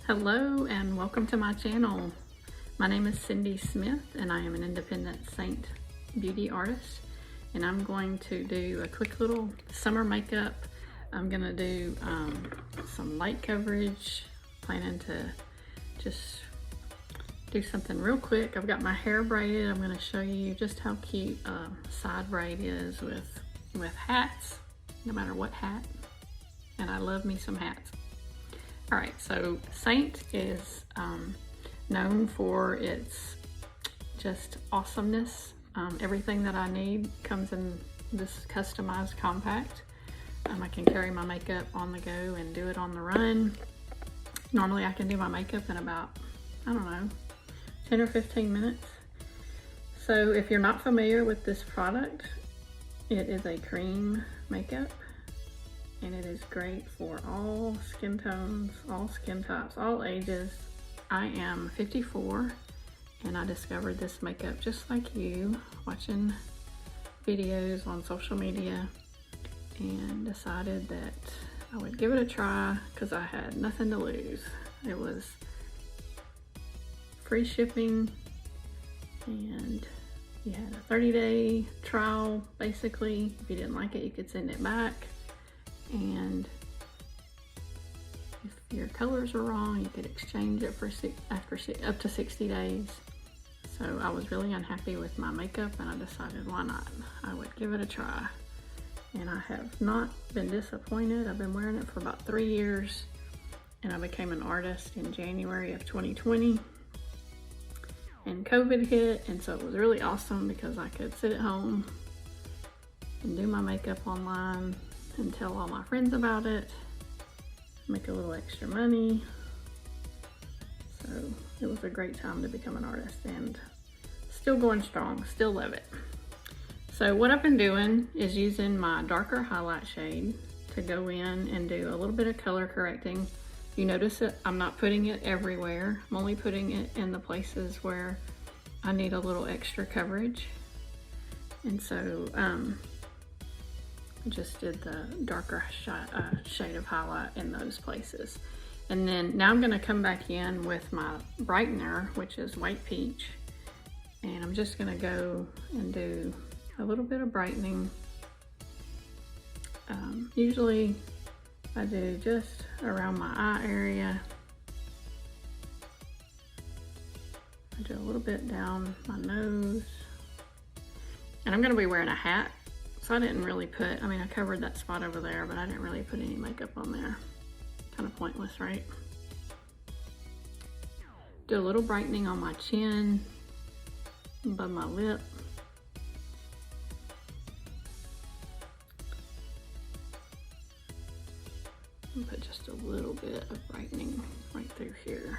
Hello and welcome to my channel. My name is Cindy Smith and I am an independent Seint Beauty artist, and I'm going to do a quick little summer makeup. I'm gonna do some light coverage, planning to just do something real quick. I've got my hair braided. I'm gonna show you just how cute side braid is with hats, no matter what hat, and I love me some hats. All right, so Seint is known for its just awesomeness. Everything that I need comes in this customized compact. I can carry my makeup on the go and do it on the run. Normally I can do my makeup in about, I don't know, 10 or 15 minutes. So if you're not familiar with this product, it is a cream makeup. And it is great for all skin tones, all skin types, all ages. I am 54 and I discovered this makeup just like you, watching videos on social media, and decided that I would give it a try because I had nothing to lose. It was free shipping and you had a 30-day trial basically. If you didn't like it, you could send it back. And if your colors were wrong, you could exchange it for up to 60 days. So I was really unhappy with my makeup and I decided why not? I would give it a try. And I have not been disappointed. I've been wearing it for about 3 years and I became an artist in January of 2020. And COVID hit, and so it was really awesome because I could sit at home and do my makeup online and tell all my friends about it, make a little extra money. So it was a great time to become an artist, and still going strong, still love it. So what I've been doing is using my darker highlight shade to go in and do a little bit of color correcting. You notice that I'm not putting it everywhere. I'm only putting it in the places where I need a little extra coverage. And so just did the darker shade of highlight in those places. And then now I'm gonna come back in with my brightener, which is white peach. And I'm just gonna go and do a little bit of brightening. Usually I do just around my eye area. I do a little bit down my nose. And I'm gonna be wearing a hat. So I didn't really put, I mean, I covered that spot over there, but I didn't really put any makeup on there. Kind of pointless, right? Do a little brightening on my chin, above my lip. And put just a little bit of brightening right through here.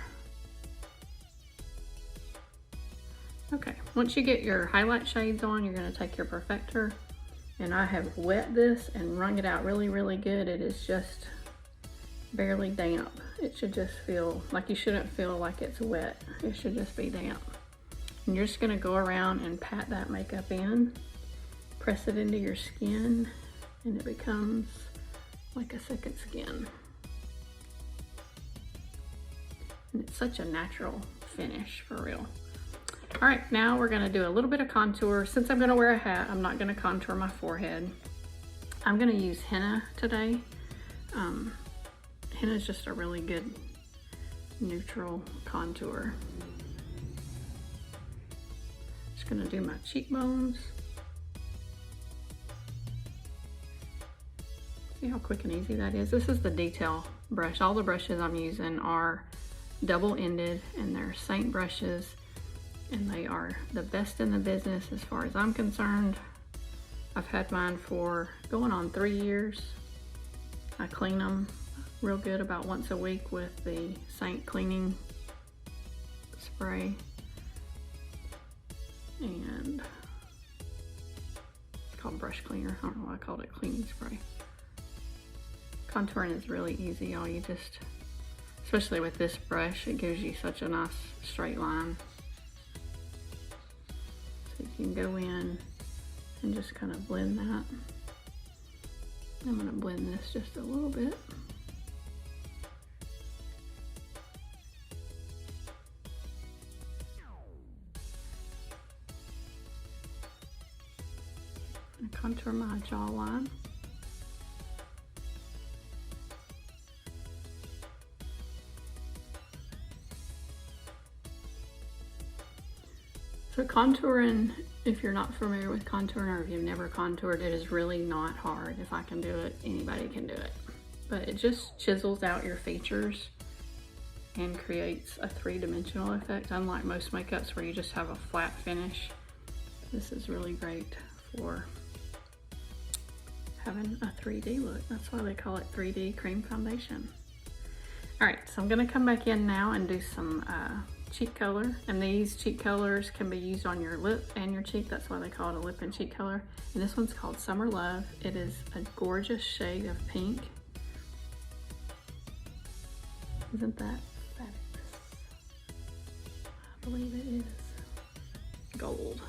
Okay, once you get your highlight shades on, you're gonna take your perfector. And I have wet this and wrung it out really, really good. It is just barely damp. It should just feel like, you shouldn't feel like it's wet. It should just be damp. And you're just gonna go around and pat that makeup in, press it into your skin, and it becomes like a second skin. And it's such a natural finish, for real. All right, now we're gonna do a little bit of contour. Since I'm gonna wear a hat, I'm not gonna contour my forehead. I'm gonna use henna today. Henna is just a really good neutral contour. Just gonna do my cheekbones. See how quick and easy that is? This is the detail brush. All the brushes I'm using are double-ended and they're Seint brushes. And they are the best in the business as far as I'm concerned. I've had mine for going on 3 years. I clean them real good about once a week with the Seint cleaning spray. And it's called brush cleaner. I don't know why I called it cleaning spray. Contouring is really easy. All you just, especially with this brush, it gives you such a nice straight line. You can go in and just kind of blend that. I'm going to blend this just a little bit. I'm gonna contour my jawline. So contouring, if you're not familiar with contouring or if you've never contoured, it is really not hard. If I can do it, anybody can do it. But it just chisels out your features and creates a three-dimensional effect, unlike most makeups where you just have a flat finish. This is really great for having a 3D look. That's why they call it 3D cream foundation. All right, so I'm gonna come back in now and do some cheek color, and these cheek colors can be used on your lip and your cheek. That's why they call it a lip and cheek color. And this one's called Summer Love. It is a gorgeous shade of pink. Isn't that fabulous? I believe it is gold.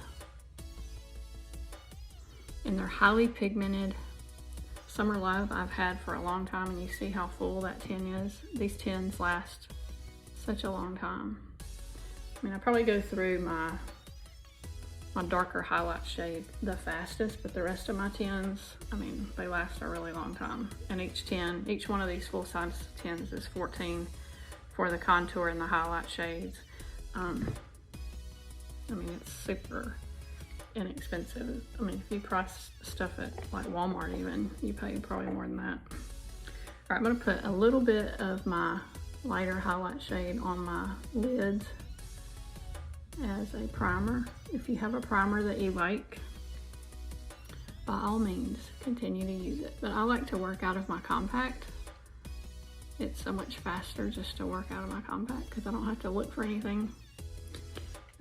And they're highly pigmented. Summer Love I've had for a long time, and you see how full that tin is. These tins last such a long time. I mean, I probably go through my darker highlight shade the fastest, but the rest of my tins, I mean, they last a really long time. And each one of these full-size tins is 14 for the contour and the highlight shades. I mean, it's super inexpensive. I mean, if you price stuff at like Walmart even, you pay probably more than that. All right, I'm gonna put a little bit of my lighter highlight shade on my lids as a primer. If you have a primer that you like, by all means, continue to use it. But I like to work out of my compact. It's so much faster just to work out of my compact because I don't have to look for anything.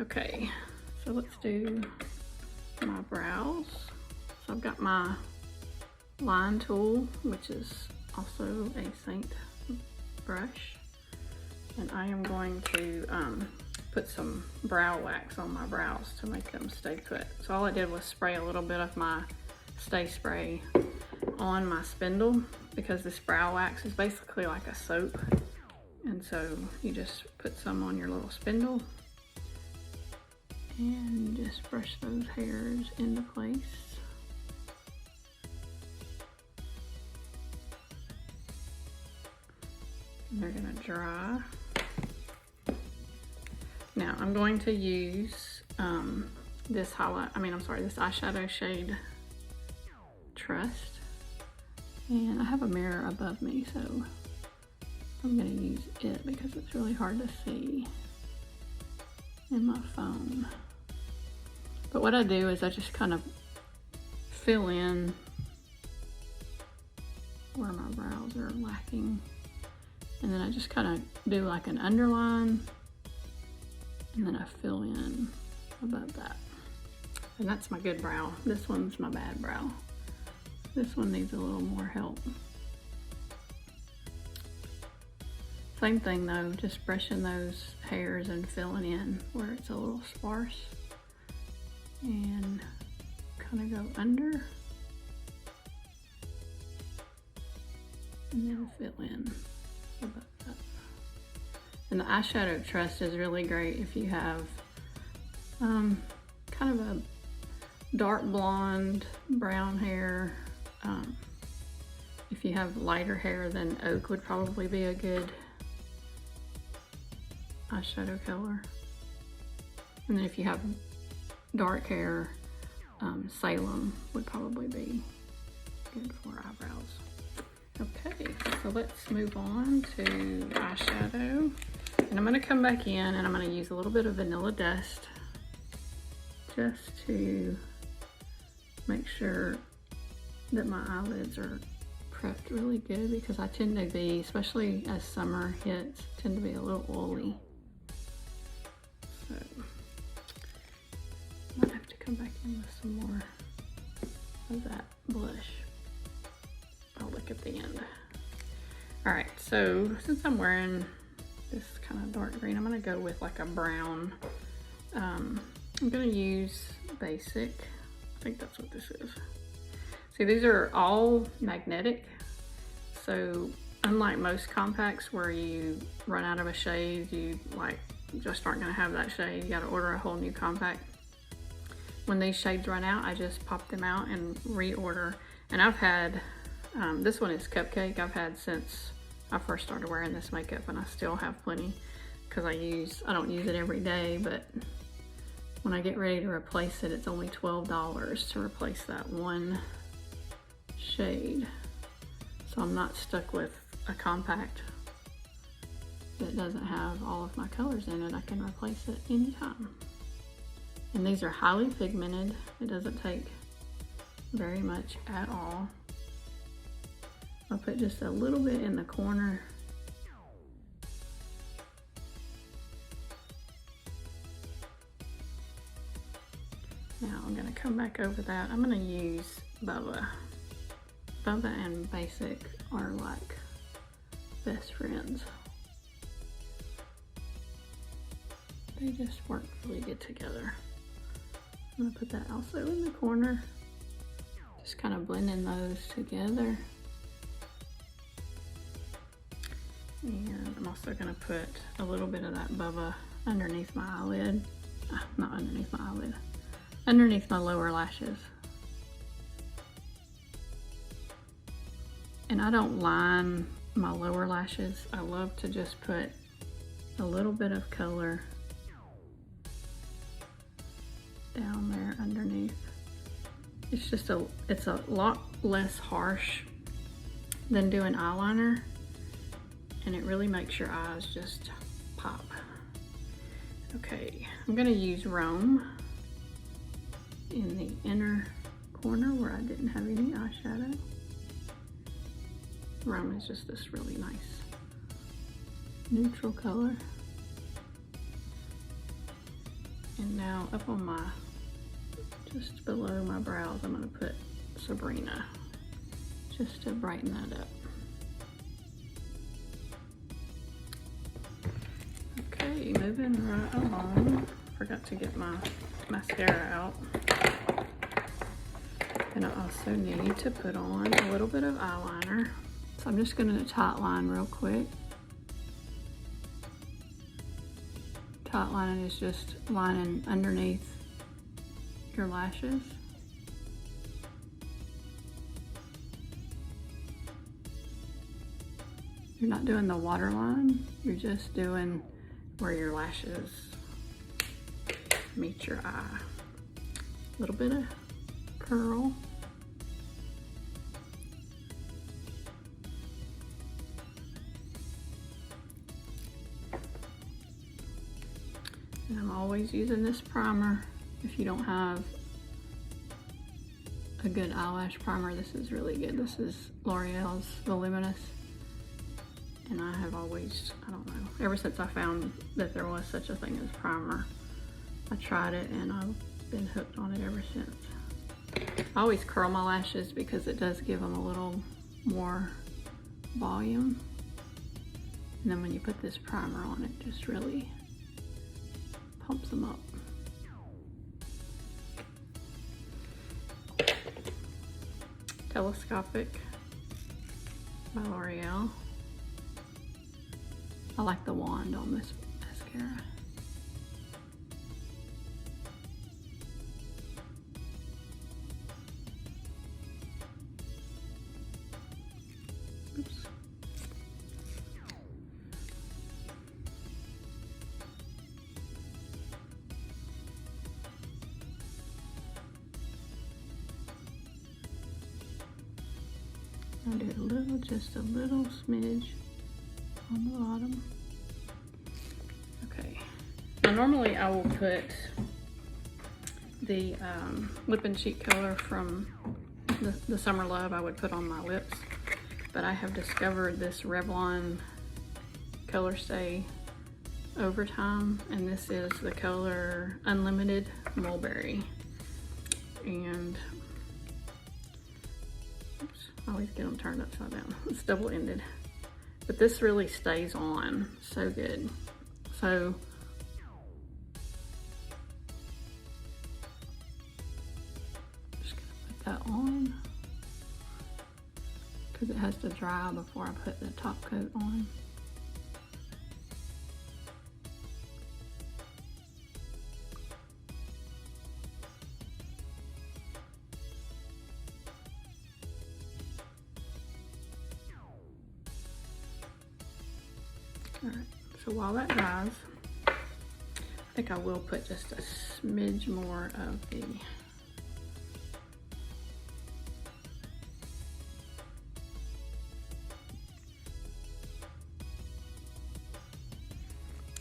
Okay, so let's do my brows. So I've got my line tool, which is also a Seint brush. And I am going to put some brow wax on my brows to make them stay put. So all I did was spray a little bit of my Stay Spray on my spindle, because this brow wax is basically like a soap. And so you just put some on your little spindle and just brush those hairs into place. And they're gonna dry. Now I'm going to use this eyeshadow shade Trust. And I have a mirror above me, so I'm gonna use it because it's really hard to see in my phone. But what I do is I just kind of fill in where my brows are lacking. And then I just kind of do like an underline, and then I fill in above that. And that's my good brow. This one's my bad brow. This one needs a little more help. Same thing though, just brushing those hairs and filling in where it's a little sparse. And kind of go under. And then fill in above that. And the eyeshadow Trust is really great if you have kind of a dark blonde, brown hair. If you have lighter hair, then Oak would probably be a good eyeshadow color. And then if you have dark hair, Salem would probably be good for eyebrows. Okay, so let's move on to eyeshadow. And I'm gonna come back in and I'm gonna use a little bit of Vanilla Dust just to make sure that my eyelids are prepped really good, because I tend to be, especially as summer hits, tend to be a little oily. So I might have to come back in with some more of that blush. I'll look at the end. All right, so since I'm wearing this kind of dark green, I'm gonna go with like a brown. I'm gonna use Basic. I think that's what this is. See, these are all magnetic. So unlike most compacts where you run out of a shade, you like just aren't gonna have that shade. You gotta order a whole new compact. when these shades run out, I just pop them out and reorder. And I've had, this one is Cupcake. I've had since I first started wearing this makeup, and I still have plenty because I don't use it every day, but when I get ready to replace it, it's only $12 to replace that one shade. So I'm not stuck with a compact that doesn't have all of my colors in it. I can replace it anytime. And these are highly pigmented. It doesn't take very much at all. I'll put just a little bit in the corner. Now I'm gonna come back over that. I'm gonna use Bubba. Bubba and Basic are like best friends. They just work really good together. I'm gonna put that also in the corner. Just kind of blending those together. And I'm also gonna put a little bit of that Bubba underneath my eyelid. Not underneath my eyelid. Underneath my lower lashes. And I don't line my lower lashes. I love to just put a little bit of color down there underneath. It's a lot less harsh than doing eyeliner, and it really makes your eyes just pop. Okay, I'm gonna use Rome in the inner corner where I didn't have any eyeshadow. Rome is just this really nice neutral color. And now up on my, just below my brows, I'm gonna put Sabrina just to brighten that up. Okay, moving right along. Forgot to get my mascara out. And I also need to put on a little bit of eyeliner. So I'm just gonna tight line real quick. Tight lining is just lining underneath your lashes. You're not doing the waterline, you're just doing where your lashes meet your eye. A little bit of curl. And I'm always using this primer. If you don't have a good eyelash primer, this is really good. This is L'Oreal's Voluminous. And I have always, I don't know, ever since I found that there was such a thing as primer, I tried it and I've been hooked on it ever since. I always curl my lashes because it does give them a little more volume. And then when you put this primer on, it just really pumps them up. Telescopic by L'Oreal. I like the wand on this mascara. Oops. I'll do a little, just a little smidge on the bottom. Okay. Now normally I will put the lip and cheek color from the Summer Love I would put on my lips, but I have discovered this Revlon Colorstay Overtime, and this is the color Unlimited Mulberry. And oops, I always get them turned upside down. It's double-ended. But this really stays on so good. So just gonna put that on because it has to dry before I put the top coat on. All right, so while that dries, I think I will put just a smidge more of the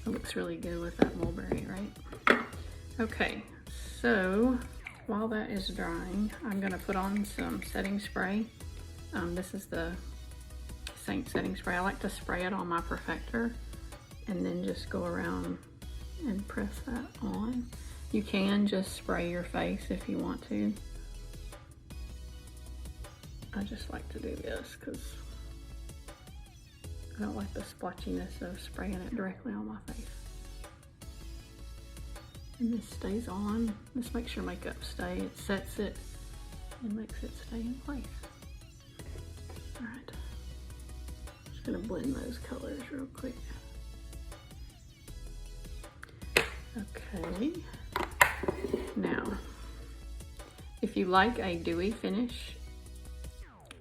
it looks really good with that mulberry, right? Okay, so while that is drying, I'm gonna put on some setting spray. This is the Seint setting spray. I like to spray it on my perfector and then just go around and press that on. You can just spray your face if you want to. I just like to do this because I don't like the splotchiness of spraying it directly on my face. And this stays on. This makes your makeup stay. It sets it and makes it stay in place. All right. Just gonna blend those colors real quick. Okay. Now, if you like a dewy finish,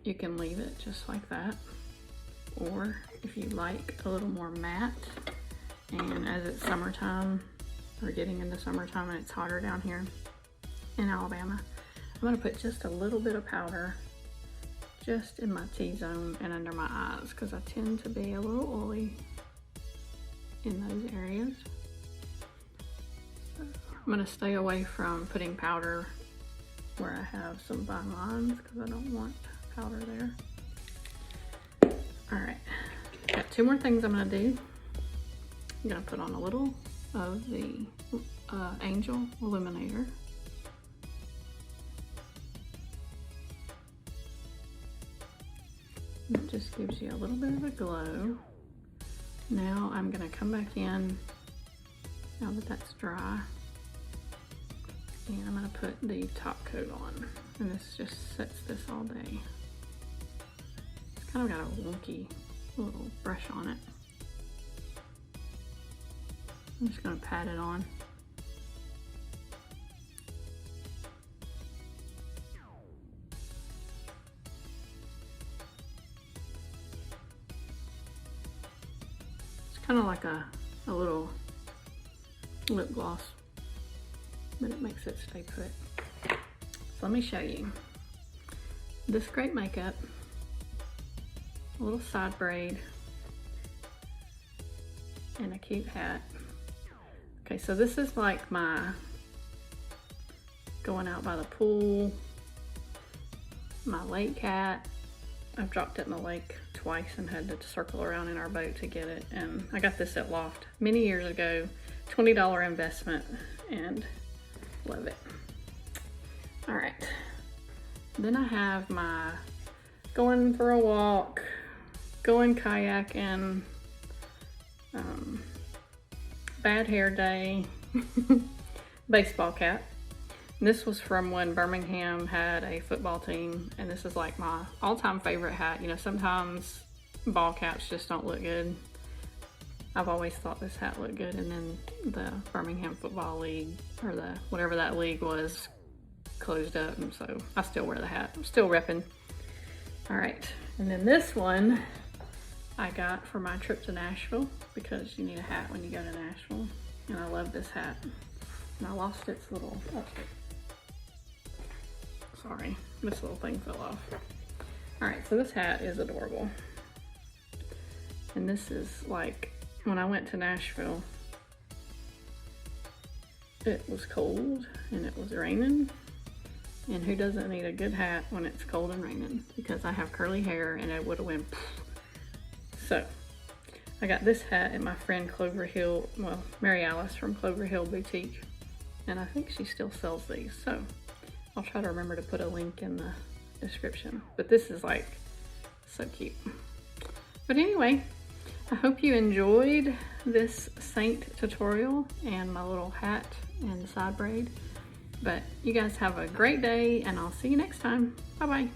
you can leave it just like that. Or if you like a little more matte, and as it's summertime, or getting into summertime and it's hotter down here in Alabama, I'm gonna put just a little bit of powder just in my T-zone and under my eyes because I tend to be a little oily in those areas. So I'm gonna stay away from putting powder where I have some fine lines because I don't want powder there. All right, got two more things I'm gonna do. I'm gonna put on a little of the Angel Illuminator. It just gives you a little bit of a glow. Now I'm gonna come back in, now that that's dry, and I'm gonna put the top coat on. And this just sets this all day. It's kind of got a wonky little brush on it. I'm just gonna pat it on. It's kind of like a little lip gloss, but it makes it stay put. So let me show you. This great makeup, a little side braid, and a cute hat. Okay, so this is like my going out by the pool, my lake hat. I've dropped it in the lake twice and had to circle around in our boat to get it. And I got this at Loft many years ago, $20 investment, and love it. All right, then I have my going for a walk, going kayaking, bad hair day, baseball cap. And this was from when Birmingham had a football team, and this is like my all-time favorite hat. You know, sometimes ball caps just don't look good. I've always thought this hat looked good, and then the Birmingham Football League, or the whatever that league was, closed up, and so I still wear the hat. I'm still repping. All right, and then this one I got for my trip to Nashville, because you need a hat when you go to Nashville. And I love this hat. And I lost its little, sorry, this little thing fell off. All right, so this hat is adorable. And this is like, when I went to Nashville, it was cold and it was raining. And who doesn't need a good hat when it's cold and raining? Because I have curly hair and it would have went poof. So I got this hat at my friend Clover Hill, well, Mary Alice from Clover Hill Boutique. And I think she still sells these. So I'll try to remember to put a link in the description. But this is like so cute. But anyway, I hope you enjoyed this Seint tutorial and my little hat and side braid. But you guys have a great day, and I'll see you next time. Bye-bye.